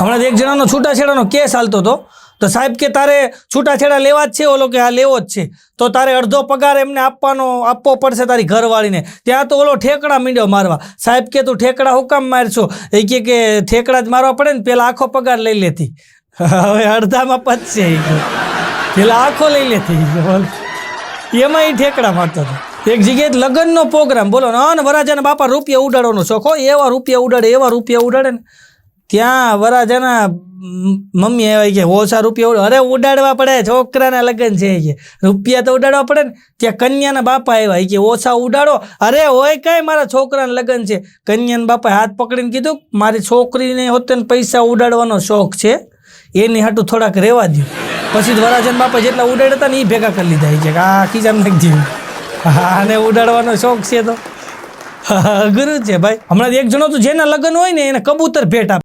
હમણાં એક જણાનો છૂટાછેડાનો કેસ હાલતો હતો તો સાહેબ કે તારે છૂટાછેડા લેવા જ છે, ઓલો કે હા લેવો જ છે, તો તારે અડધો પગાર એમને આપવો પડશે તારી ઘરવાળીને. ત્યાં તો ઓલો ઠેકડા મીંડ્યો મારવા. સાહેબ કે તું ઠેકડા હું કામ મારશો? એ કે ઠેકડા જ મારવા પડે ને, પેલા આખો પગાર લઈ લેતી, હવે અડધામાં પચશે, પેલા આખો લઈ લેતી, એમાં એ ઠેકડા મારતો હતો. એક જગ્યાએ લગ્નનો પ્રોગ્રામ, બોલો ને વરાજાના બાપા રૂપિયા ઉડાડવાનો શોખ હોય, એવા રૂપિયા ઉડાડે ને ત્યાં વરાજાના મમ્મી આવ્યા કે ઓછા રૂપિયા અરે ઉડાડવા પડે, છોકરાના લગ્ન છે કે રૂપિયા તો ઉડાડવા પડે ને. ત્યાં કન્યાના બાપા આવ્યા કે ઓછા ઉડાડો. અરે હોય કાંઈ મારા છોકરાના લગ્ન છે. કન્યાના બાપાએ હાથ પકડીને કીધું મારી છોકરીને હોતે ને પૈસા ઉડાડવાનો શોખ છે, એની હાટું થોડાક રહેવા દો. પછી વરાજાના બાપા જેટલા ઉડાડ્યા હતા ને એ ભેગા કરી લીધા. કે આ ખીજામાં નાખી દીધું, આને ઉડાડવાનો શોખ છે તો ગુરુ છે ભાઈ. હમણાં એક જણો તો જેના લગ્ન હોય ને એને કબૂતર ભેટ આપે.